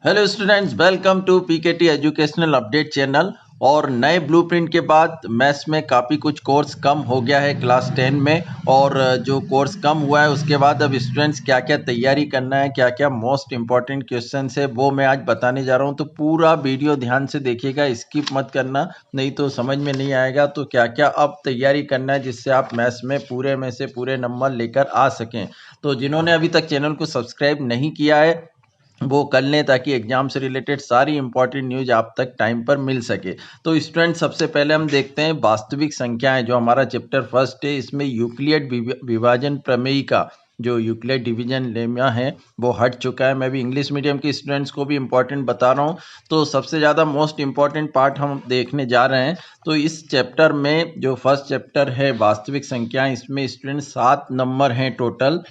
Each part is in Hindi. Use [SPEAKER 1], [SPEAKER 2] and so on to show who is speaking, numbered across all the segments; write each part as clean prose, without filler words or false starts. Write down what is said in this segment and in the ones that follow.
[SPEAKER 1] Hello students, welcome to PKT educational update channel. और नए ब्लूप्रिंट के बाद मैथ्स में काफ़ी कुछ कोर्स कम हो गया है क्लास 10 में। और जो कोर्स कम हुआ है उसके बाद अब स्टूडेंट्स क्या क्या तैयारी करना है, क्या क्या मोस्ट इंपॉर्टेंट क्वेश्चन है, वो मैं आज बताने जा रहा हूं। तो पूरा वीडियो ध्यान से देखिएगा, स्किप मत करना, नहीं तो समझ में नहीं आएगा। तो क्या क्या अब तैयारी करना है जिससे आप मैथ्स में पूरे में से पूरे नंबर लेकर आ सकें। तो जिन्होंने अभी तक चैनल को सब्सक्राइब नहीं किया है वो कर लें, ताकि एग्जाम से रिलेटेड सारी इंपॉर्टेंट न्यूज आप तक टाइम पर मिल सके। तो स्टूडेंट, सबसे पहले हम देखते हैं वास्तविक संख्याएं, जो हमारा चैप्टर फर्स्ट है। इसमें यूक्लिड विभाजन प्रमेय का जो यूक्लिड डिवीजन लेमा है वो हट चुका है। मैं भी इंग्लिश मीडियम के स्टूडेंट्स को भी इंपॉर्टेंट बता रहा हूँ। तो सबसे ज़्यादा मोस्ट इंपॉर्टेंट पार्ट हम देखने जा रहे हैं। तो इस चैप्टर में जो फर्स्ट चैप्टर है वास्तविक संख्याएं, इसमें स्टूडेंट 7 नंबर हैं टोटल।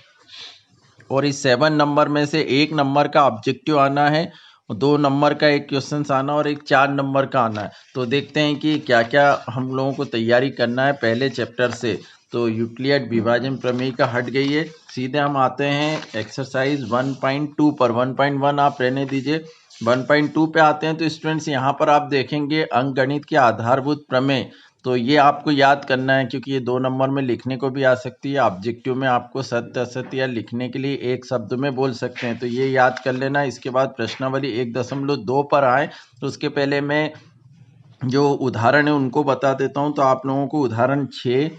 [SPEAKER 1] और इस 7 नंबर में से 1 नंबर का ऑब्जेक्टिव आना है, 2 नंबर का एक क्वेश्चन आना और एक 4 नंबर का आना है। तो देखते हैं कि क्या क्या हम लोगों को तैयारी करना है पहले चैप्टर से। तो यूक्लिड विभाजन प्रमेय का हट गई है, सीधे हम आते हैं एक्सरसाइज 1.2 पर। 1.1 आप रहने दीजिए, 1.2 पे आते हैं। तो स्टूडेंट्स यहाँ पर आप देखेंगे अंकगणित के आधारभूत प्रमेय। तो ये आपको याद करना है, क्योंकि ये 2 नंबर में लिखने को भी आ सकती है। ऑब्जेक्टिव में आपको सत्य असत्य या लिखने के लिए एक शब्द में बोल सकते हैं, तो ये याद कर लेना। इसके बाद प्रश्नावली 1.2 पर आए तो उसके पहले मैं जो उदाहरण है उनको बता देता हूँ। तो आप लोगों को उदाहरण 6,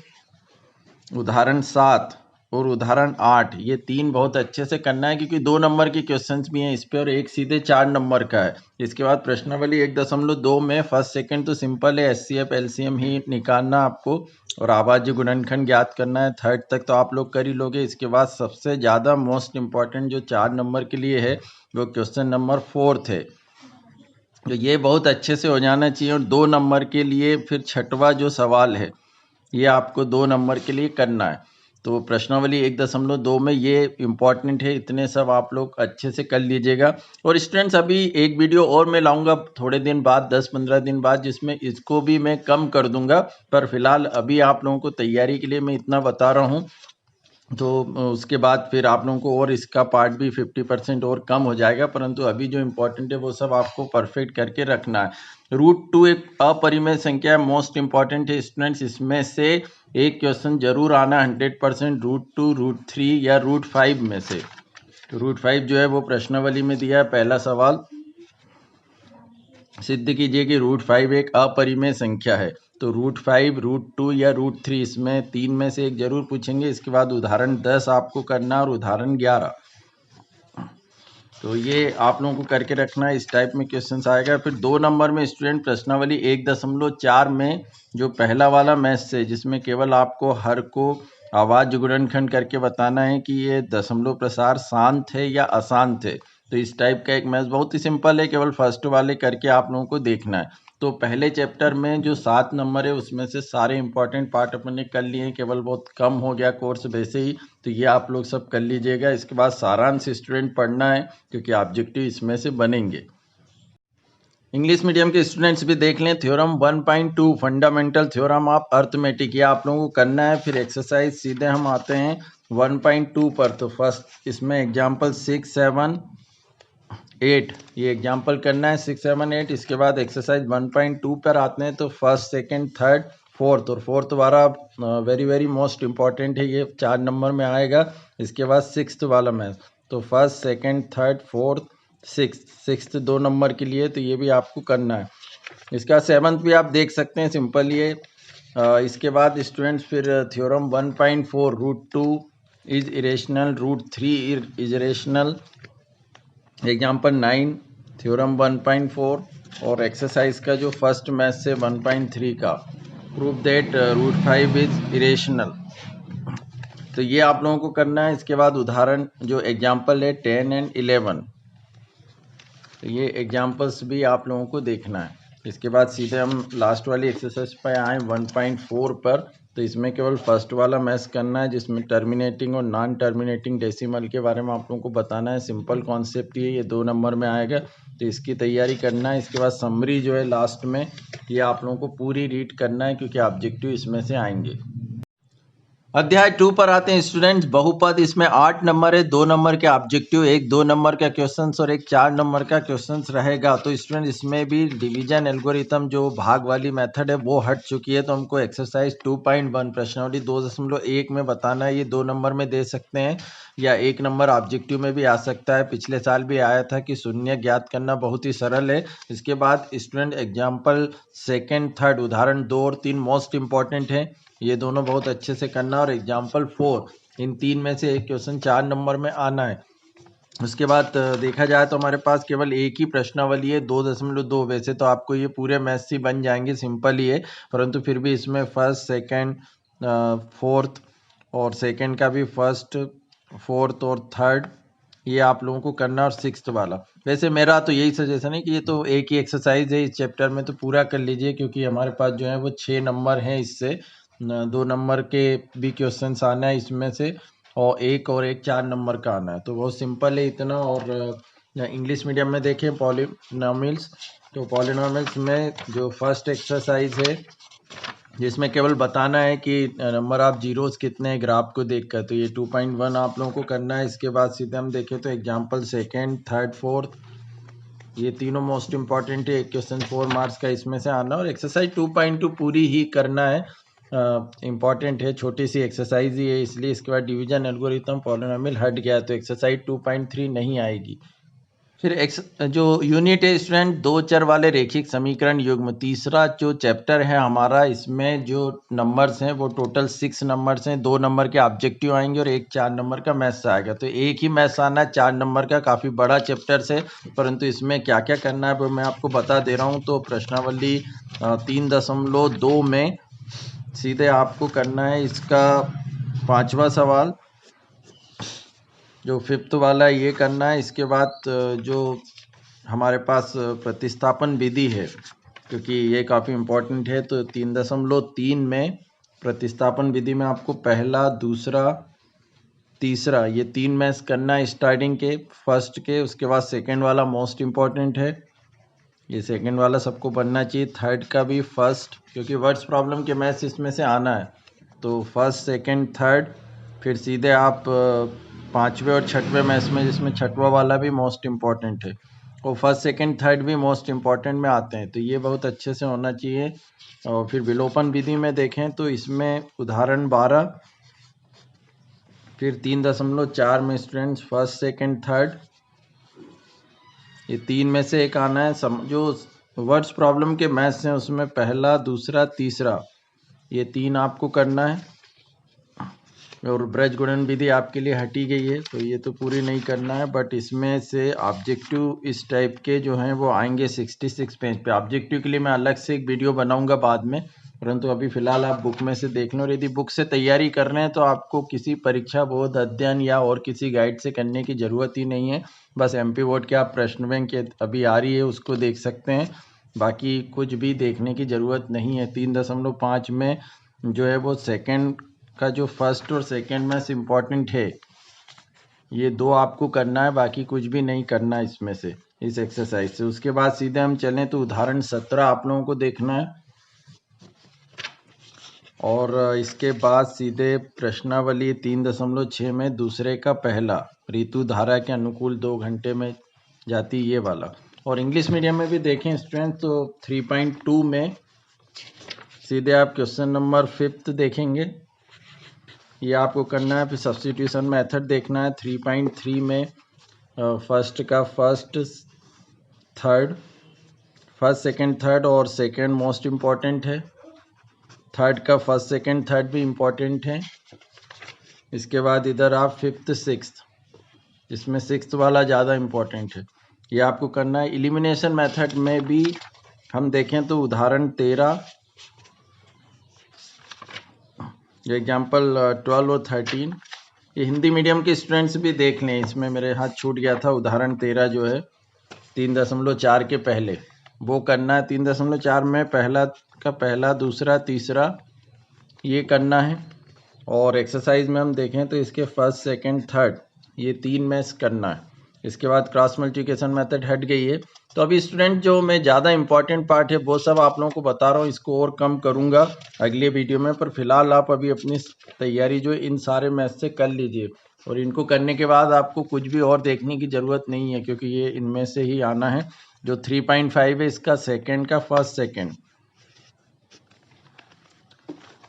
[SPEAKER 1] उदाहरण 7 और उदाहरण 8, ये 3 बहुत अच्छे से करना है, क्योंकि 2 नंबर के क्वेश्चंस भी हैं इस पे और एक सीधे 4 नंबर का है। इसके बाद प्रश्नावली 1.2 में फर्स्ट सेकंड तो सिंपल है, एचसीएफ एलसीएम ही निकालना आपको और आवाज़ गुणनखंड ज्ञात करना है। थर्ड तक तो आप लोग कर ही लोगे। इसके बाद सबसे ज़्यादा मोस्ट इंपॉर्टेंट जो 4 नंबर के लिए है वो क्वेश्चन नंबर 4 है। तो ये बहुत अच्छे से हो जाना चाहिए। और 2 नंबर के लिए फिर छठवां जो सवाल है ये आपको 2 नंबर के लिए करना है। तो प्रश्नावली 1.2 में ये इम्पॉर्टेंट है, इतने सब आप लोग अच्छे से कर लीजिएगा। और स्टूडेंट्स, अभी एक वीडियो और मैं लाऊंगा थोड़े दिन बाद, 10-15 दिन बाद, जिसमें इसको भी मैं कम कर दूंगा। पर फिलहाल अभी आप लोगों को तैयारी के लिए मैं इतना बता रहा हूँ। तो उसके बाद फिर आप लोगों को और इसका पार्ट भी 50% और कम हो जाएगा, परंतु अभी जो इम्पोर्टेंट है वो सब आपको परफेक्ट करके रखना है। √2 एक अपरिमेय संख्या है, मोस्ट इंपॉर्टेंट है स्टूडेंट्स। इसमें से एक क्वेश्चन जरूर आना 100%, √2, √3 या √5 में से। तो √5 जो है वो प्रश्नावली में दिया है। पहला सवाल, सिद्ध कीजिए कि √5 एक अपरिमेय संख्या है। तो √5, √2 या √3, इसमें 3 में से एक जरूर पूछेंगे। इसके बाद उदाहरण 10 आपको करना और उदाहरण 11। तो ये आप लोगों को करके रखना है, इस टाइप में क्वेश्चंस आएगा। फिर 2 नंबर में स्टूडेंट प्रश्नावली 1.4 में जो पहला वाला मैथ्स है, जिसमें केवल आपको हर को आवाज गुणनखंड करके बताना है कि ये दशमलव प्रसार शांत है या अशांत है। तो इस टाइप का एक मैथ्स बहुत ही सिंपल है, केवल फर्स्ट वाले करके आप लोगों को देखना है। तो पहले चैप्टर में जो 7 नंबर है उसमें से सारे इंपॉर्टेंट पार्ट अपन ने कर लिए हैं, केवल बहुत कम हो गया कोर्स वैसे ही। तो ये आप लोग सब कर लीजिएगा। इसके बाद सारांश स्टूडेंट पढ़ना है, क्योंकि ऑब्जेक्टिव इसमें से बनेंगे। इंग्लिश मीडियम के स्टूडेंट्स भी देख लें theorem 1.2 fundamental theorem of arithmetic, ये आप लोगों को करना है। फिर एक्सरसाइज सीधे हम आते हैं 1.2 पर। तो फर्स्ट इसमें एग्जाम्पल 6, 7, 8, ये एग्जाम्पल करना है 6, 7, 8। इसके बाद एक्सरसाइज 1.2 पर आते हैं। तो फर्स्ट, सेकंड, थर्ड, फोर्थ, और फोर्थ वाला वेरी वेरी मोस्ट इंपॉर्टेंट है, ये 4 नंबर में आएगा। इसके बाद सिक्स्थ वाला मैथ। तो first, second, third, fourth, sixth 2 number के लिए, तो ये भी आपको करना है। इसका सेवंथ भी आप देख सकते हैं, सिंपल ये। इसके बाद स्टूडेंट्स फिर theorem 1.4 √2 is irrational, √3 is irrational, example 9 theorem 1.4। और एक्सरसाइज का जो फर्स्ट मैथ से 1.3 का, प्रूव दैट √5 इज इरेशनल, तो ये आप लोगों को करना है। इसके बाद उदाहरण जो एग्जाम्पल है 10 और 11, तो ये एग्जाम्पल्स भी आप लोगों को देखना है। इसके बाद सीधे हम लास्ट वाली एक्सरसाइज पर आए 1.4 पर। तो इसमें केवल फर्स्ट वाला मैथ्स करना है, जिसमें टर्मिनेटिंग और नॉन टर्मिनेटिंग डेसिमल के बारे में आप लोगों को बताना है। सिंपल कॉन्सेप्ट ये 2 नंबर में आएगा, तो इसकी तैयारी करना है। इसके बाद समरी जो है लास्ट में, ये आप लोगों को पूरी रीड करना है, क्योंकि ऑब्जेक्टिव इसमें से आएंगे। अध्याय 2 पर आते हैं स्टूडेंट्स। बहुपद, इसमें 8 नंबर है, 2 नंबर के ऑब्जेक्टिव, एक 2 नंबर का क्वेश्चंस और एक 4 नंबर का क्वेश्चंस रहेगा। तो स्टूडेंट इसमें भी डिवीजन एल्गोरिथम जो भाग वाली मेथड है वो हट चुकी है। तो हमको एक्सरसाइज 2.1 प्रश्नावली 2.1 में बताना है। ये 2 नंबर में दे सकते हैं या 1 नंबर ऑब्जेक्टिव में भी आ सकता है। पिछले साल भी आया था कि शून्य ज्ञात करना बहुत ही सरल है। इसके बाद स्टूडेंट एग्जाम्पल सेकेंड थर्ड उदाहरण 2 और 3 मोस्ट इंपॉर्टेंट है, ये दोनों बहुत अच्छे से करना। और एग्जाम्पल 4 इन 3 में से एक क्वेश्चन 4 नंबर में आना है। उसके बाद देखा जाए तो हमारे पास केवल एक ही प्रश्नावली है 2.2। वैसे तो आपको ये पूरे मैथ्स ही बन जाएंगे, सिंपल ही है, परंतु फिर भी इसमें फर्स्ट सेकंड फोर्थ और सेकंड का भी फर्स्ट फोर्थ और थर्ड ये आप लोगों को करना, और सिक्स्थ वाला। वैसे मेरा तो यही सजेशन है कि ये तो एक ही एक्सरसाइज है इस चैप्टर में, तो पूरा कर लीजिए, क्योंकि हमारे पास जो है वो 6 नंबर हैं। इससे 2 नंबर के भी क्वेश्चन आना है इसमें से, और एक 4 नंबर का आना है। तो बहुत सिंपल है इतना। और इंग्लिश मीडियम में देखें पॉलिनोमियल्स, तो पॉलिनोमियल्स में जो फर्स्ट एक्सरसाइज है जिसमें केवल बताना है कि नंबर ऑफ जीरोस कितने हैं ग्राफ को देखकर, तो ये 2.1 आप लोगों को करना है। इसके बाद सीधे हम देखें तो एग्जाम्पल सेकेंड थर्ड फोर्थ ये तीनों मोस्ट इंपॉर्टेंट है। एक क्वेश्चन 4 मार्क्स का इसमें से आना, और एक्सरसाइज 2.2 पूरी ही करना है। इंपॉर्टेंट है, छोटी सी एक्सरसाइज ही है, इसलिए इसके बाद डिवीजन एल्गोरिथम पॉलिनोमियल हट गया, तो एक्सरसाइज 2.3 नहीं आएगी। फिर जो यूनिट है स्टूडेंट, 2 चर वाले रेखिक समीकरण युग्म, तीसरा जो चैप्टर है हमारा, इसमें जो नंबर्स हैं वो टोटल 6 नंबर्स हैं। 2 नंबर के ऑब्जेक्टिव आएंगे और एक 4 नंबर का मैथ्स आएगा। तो एक ही मैथ्स आना है 4 नंबर का, काफ़ी बड़ा चैप्टर है, परंतु इसमें क्या क्या करना है वो मैं आपको बता दे रहा हूँ। तो प्रश्नावली 3.2 में सीधे आपको करना है इसका 5वां सवाल, जो 5th वाला ये करना है। इसके बाद जो हमारे पास प्रतिस्थापन विधि है, क्योंकि ये काफ़ी इम्पोर्टेंट है, तो 3.3 में प्रतिस्थापन विधि में आपको पहला दूसरा तीसरा ये 3 मैथ्स करना है स्टार्टिंग के फर्स्ट के। उसके बाद सेकंड वाला मोस्ट इम्पॉर्टेंट है, ये सेकंड वाला सबको बनना चाहिए। थर्ड का भी फर्स्ट, क्योंकि वर्ड्स प्रॉब्लम के मैथ्स इसमें से आना है, तो फर्स्ट सेकंड थर्ड। फिर सीधे आप 5वें और 6वें मैथ्स में, जिसमें 6वां वाला भी मोस्ट इम्पॉर्टेंट है, और फर्स्ट सेकंड थर्ड भी मोस्ट इम्पॉर्टेंट में आते हैं, तो ये बहुत अच्छे से होना चाहिए। और फिर विलोपन विधि में देखें तो इसमें उदाहरण 12, फिर 3.4 में स्टूडेंट्स फर्स्ट सेकंड थर्ड ये 3 में से एक आना है। जो वर्ड्स प्रॉब्लम के मैथ्स हैं उसमें पहला दूसरा तीसरा ये 3 आपको करना है। और ब्रज गुणन विधि आपके लिए हटी गई है, तो ये तो पूरी नहीं करना है, बट इसमें से ऑब्जेक्टिव इस टाइप के जो हैं वो आएंगे 66 पेज पे। ऑब्जेक्टिव के लिए मैं अलग से एक वीडियो बनाऊंगा बाद में, परंतु अभी फ़िलहाल आप बुक में से देख लो। और यदि बुक से तैयारी कर रहे हैं तो आपको किसी परीक्षा बोध अध्ययन या और किसी गाइड से करने की ज़रूरत ही नहीं है। बस MP बोर्ड के आप प्रश्न बैंक अभी आ रही है उसको देख सकते हैं, बाकी कुछ भी देखने की ज़रूरत नहीं है। 3.5 में जो है वो सेकेंड का जो फर्स्ट और सेकेंड मैथ्स इम्पॉर्टेंट है, ये 2 आपको करना है, बाकी कुछ भी नहीं करना है इसमें से, इस एक्सरसाइज से। उसके बाद सीधे हम चलें तो उदाहरण 17 आप लोगों को देखना है, और इसके बाद सीधे प्रश्नावली 3.6 में दूसरे का पहला ऋतु धारा के अनुकूल 2 घंटे में जाती ये वाला। और इंग्लिश मीडियम में भी देखें स्टूडेंट तो 3.2 में सीधे आप क्वेश्चन नंबर 5 देखेंगे, ये आपको करना है। फिर सब्स्टिट्यूशन मेथड देखना है 3.3 में फर्स्ट का first third, first second third, और सेकंड मोस्ट इम्पॉर्टेंट है। थर्ड का फर्स्ट सेकंड थर्ड भी इम्पॉर्टेंट है। इसके बाद इधर आप 5th 6th, इसमें 6th वाला ज़्यादा इम्पॉर्टेंट है, ये आपको करना है। एलिमिनेशन मेथड में भी हम देखें तो उदाहरण 13, एग्जाम्पल 12 और 13, ये हिंदी मीडियम के स्टूडेंट्स भी देख लें, इसमें मेरे हाथ छूट गया था। उदाहरण 13 जो है 3.4 के पहले वो करना है। 3.4 में पहला का पहला दूसरा तीसरा ये करना है। और एक्सरसाइज में हम देखें तो इसके फर्स्ट सेकंड थर्ड ये 3 मैथ्स करना है। इसके बाद क्रॉस मल्टीप्लिकेशन मेथड हट गई है, तो अभी स्टूडेंट जो मैं ज़्यादा इंपॉर्टेंट पार्ट है वो सब आप लोगों को बता रहा हूँ, इसको और कम करूँगा अगले वीडियो में। पर फिलहाल आप अभी अपनी तैयारी जो इन सारे मैथ से कर लीजिए, और इनको करने के बाद आपको कुछ भी और देखने की ज़रूरत नहीं है, क्योंकि ये इनमें से ही आना है। जो 3.5 है इसका सेकेंड का फर्स्ट सेकेंड,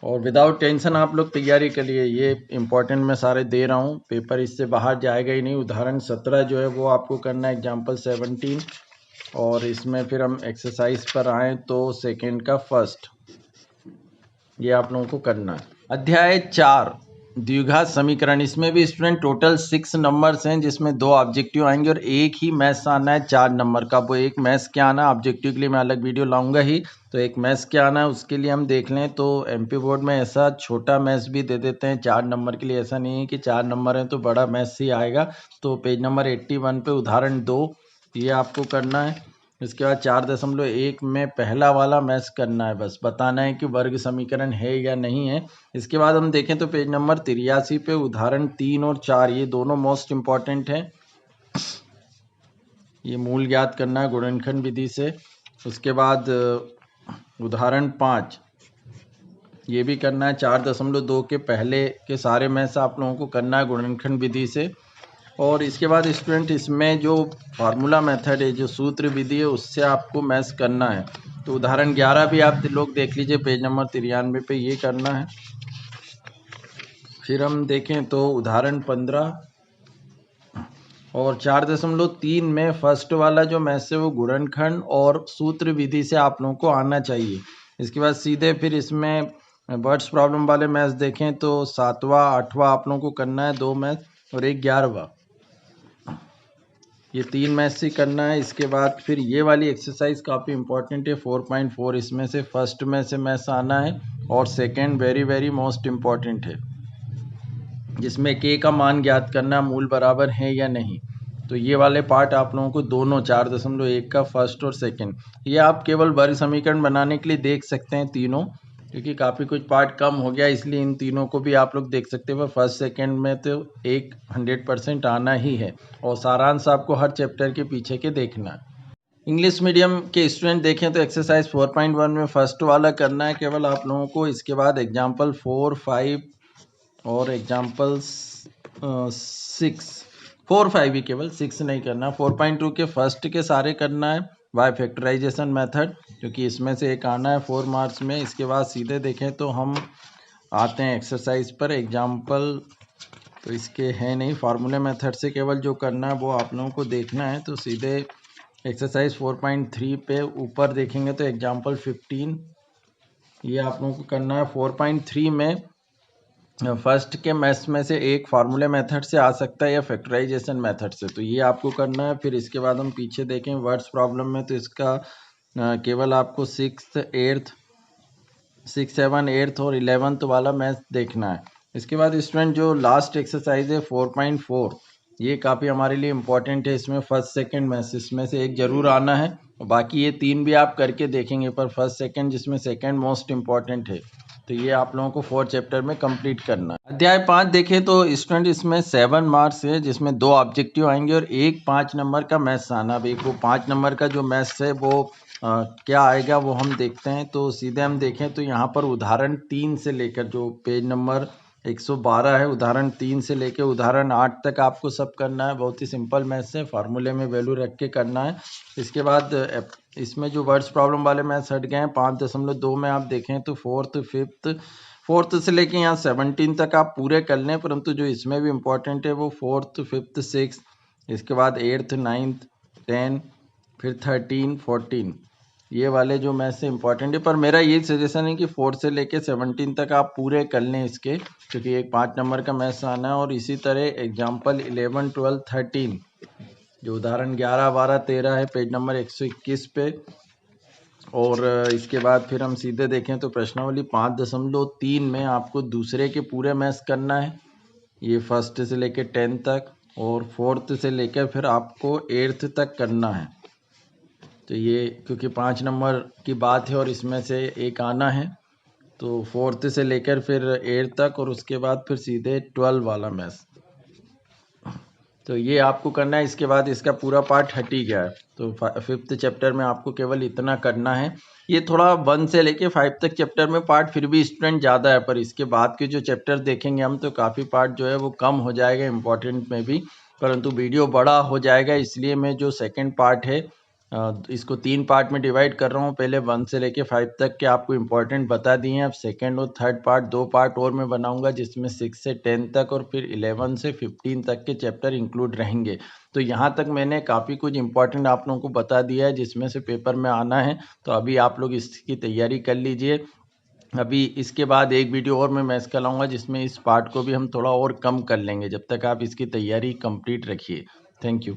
[SPEAKER 1] और विदाउट टेंशन आप लोग तैयारी के लिए, ये इंपॉर्टेंट मैं सारे दे रहा हूँ, पेपर इससे बाहर जाएगा ही नहीं। उदाहरण 17 जो है वो आपको करना है, एग्जाम्पल 17, और इसमें फिर हम एक्सरसाइज पर आए तो सेकेंड का फर्स्ट, ये आप लोगों को करना है। अध्याय 4 द्विघात समीकरण, इसमें भी स्टूडेंट टोटल 6 नंबर्स हैं, जिसमें 2 ऑब्जेक्टिव आएंगे और एक ही मैथ्स आना है 4 नंबर का। वो एक मैथ्स क्या आना है, ऑब्जेक्टिव के लिए मैं अलग वीडियो लाऊंगा ही, तो एक मैथ्स क्या आना है उसके लिए हम देख लें। तो एमपी बोर्ड में ऐसा छोटा मैथ्स भी दे देते हैं 4 नंबर के लिए, ऐसा नहीं है कि 4 नंबर है तो बड़ा मैथ्स ही आएगा। तो पेज नंबर 81 पे उदाहरण 2 ये आपको करना है। इसके बाद 4.1 में पहला वाला मैथ्स करना है, बस बताना है कि वर्ग समीकरण है या नहीं है। इसके बाद हम देखें तो पेज नंबर 83 पे उदाहरण 3 और 4, ये दोनों मोस्ट इम्पॉर्टेंट हैं। ये मूल ज्ञात करना है गुणनखंड विधि से। उसके बाद उदाहरण 5 ये भी करना है, 4.2 के पहले के सारे मैथ्स आप लोगों को करना है गुणनखंड विधि से। और इसके बाद स्टूडेंट इसमें जो फार्मूला मेथड है, जो सूत्र विधि है, उससे आपको मैथ्स करना है। तो उदाहरण 11 भी आप लोग देख लीजिए, पेज नंबर 93 पे ये करना है। फिर हम देखें तो उदाहरण 15 और 4.3 में फर्स्ट वाला जो मैथ्स है वो गुणनखंड और सूत्र विधि से आप लोगों को आना चाहिए। इसके बाद सीधे फिर इसमें वर्ड्स प्रॉब्लम वाले मैथ्स देखें तो 7वां 8वां आप लोगों को करना है, 2 मैथ्स और एक 11वां, ये 3 मैथ्स ही करना है। इसके बाद फिर ये वाली एक्सरसाइज काफ़ी इंपॉर्टेंट है 4.4, इसमें से फर्स्ट में से मैथ्स आना है और second very very most important है, जिसमें के का मान ज्ञात करना, मूल बराबर है या नहीं। तो ये वाले पार्ट आप लोगों को दोनों 4.1 का फर्स्ट और सेकंड, ये आप केवल वर्ग समीकरण बनाने के लिए देख सकते हैं तीनों, क्योंकि काफ़ी कुछ पार्ट कम हो गया, इसलिए इन तीनों को भी आप लोग देख सकते हैं। पर फर्स्ट सेकंड में तो 100% आना ही है, और सारांश आपको हर चैप्टर के पीछे के देखना है। इंग्लिश मीडियम के स्टूडेंट देखें तो एक्सरसाइज 4.1 में फर्स्ट वाला करना है केवल आप लोगों को। इसके बाद एग्जाम्पल 4, 5 और एग्जाम्पल 6, 4, 5 ही केवल, 6 नहीं करना। 4.2 के फर्स्ट के सारे करना है बाय फैक्टराइजेशन मेथड, क्योंकि इसमें से एक आना है 4 मार्क्स में। इसके बाद सीधे देखें तो हम आते हैं एक्सरसाइज पर, एग्जाम्पल तो इसके है नहीं, फार्मूले मेथड से केवल जो करना है वो आप लोगों को देखना है। तो सीधे एक्सरसाइज 4.3 पे ऊपर देखेंगे तो एग्जाम्पल 15 ये आप लोगों को करना है। 4.3 में फर्स्ट के मैथ्स में से एक फार्मूले मेथड से आ सकता है या फैक्टराइजेशन मेथड से, तो ये आपको करना है। फिर इसके बाद हम पीछे देखें वर्ड्स प्रॉब्लम में, तो इसका केवल आपको 6th 8th 6, 7, 8th और 11th वाला मैथ देखना है। इसके बाद स्टूडेंट जो लास्ट एक्सरसाइज है 4.4, ये काफ़ी हमारे लिए इम्पोर्टेंट है। इसमें फर्स्ट सेकंड मैथ्स, इसमें से एक जरूर आना है, और बाकी ये 3 भी आप करके देखेंगे, पर फर्स्ट सेकंड जिसमें सेकंड मोस्ट इम्पॉर्टेंट है, तो ये आप लोगों को 4 चैप्टर में कंप्लीट करना है। अध्याय 5 देखें तो स्टूडेंट इसमें 7 मार्क्स है, जिसमें 2 ऑब्जेक्टिव आएंगे और एक 5 नंबर का मैथ्स आना। अभी वो 5 नंबर का जो मैथ्स है वो क्या आएगा वो हम देखते हैं। तो सीधे हम देखें तो यहाँ पर उदाहरण 3 से लेकर, जो पेज नंबर 112 है, उदाहरण 3 से लेकर उदाहरण 8 तक आपको सब करना है। बहुत ही सिंपल मैथ्स है, फार्मूले में वैल्यू रख के करना है। इसके बाद इसमें जो वर्ड्स प्रॉब्लम वाले मैथ्स हट गए हैं 5.2 में, आप देखें तो 4th 5th 4th से लेके यहाँ 17 तक आप पूरे कर लें, परंतु जो इसमें भी इम्पोर्टेंट है वो 4th 5th 6th, इसके बाद 8th 9th 10, फिर 13 14, ये वाले जो मैथ्स से इम्पोर्टेंट है। पर मेरा ये सजेशन है कि 4 से लेके 17 तक आप पूरे कर लें इसके, क्योंकि एक 5 नंबर का मैथ्स आना है। और इसी तरह एग्जाम्पल 11, 12, 13, जो उदाहरण 11, 12, 13 है, पेज नंबर 121 पे। और इसके बाद फिर हम सीधे देखें तो प्रश्नावली 5.3 में आपको दूसरे के पूरे मैथ्स करना है, ये फर्स्ट से लेकर 10 तक, और 4th से लेकर फिर आपको 8th तक करना है। तो ये क्योंकि 5 नंबर की बात है और इसमें से एक आना है, तो 4th से लेकर फिर 8th तक, और उसके बाद फिर सीधे 12 वाला मैथ्स। तो ये आपको करना है। इसके बाद इसका पूरा पार्ट हट ही गया है, तो 5th चैप्टर में आपको केवल इतना करना है। ये थोड़ा 1 से लेके 5 तक चैप्टर में पार्ट फिर भी स्टूडेंट ज़्यादा है, पर इसके बाद के जो चैप्टर देखेंगे हम तो काफ़ी पार्ट जो है वो कम हो जाएगा इम्पोर्टेंट में भी, परंतु वीडियो बड़ा हो जाएगा, इसलिए मैं जो सेकंड पार्ट है इसको 3 पार्ट में डिवाइड कर रहा हूँ। पहले 1 से लेके 5 तक के आपको इम्पोर्टेंट बता दिए हैं। अब सेकंड और थर्ड पार्ट 2 पार्ट और मैं बनाऊंगा, जिसमें 6 से 10 तक और फिर 11 से 15 तक के चैप्टर इंक्लूड रहेंगे। तो यहाँ तक मैंने काफ़ी कुछ इंपॉर्टेंट आप लोगों को बता दिया है जिसमें से पेपर में आना है। तो अभी आप लोग इसकी तैयारी कर लीजिए। अभी इसके बाद एक वीडियो और मैं मैथ्स का लाऊंगा, जिसमें इस पार्ट को भी हम थोड़ा और कम कर लेंगे। जब तक आप इसकी तैयारी कंप्लीट रखिए। Thank you.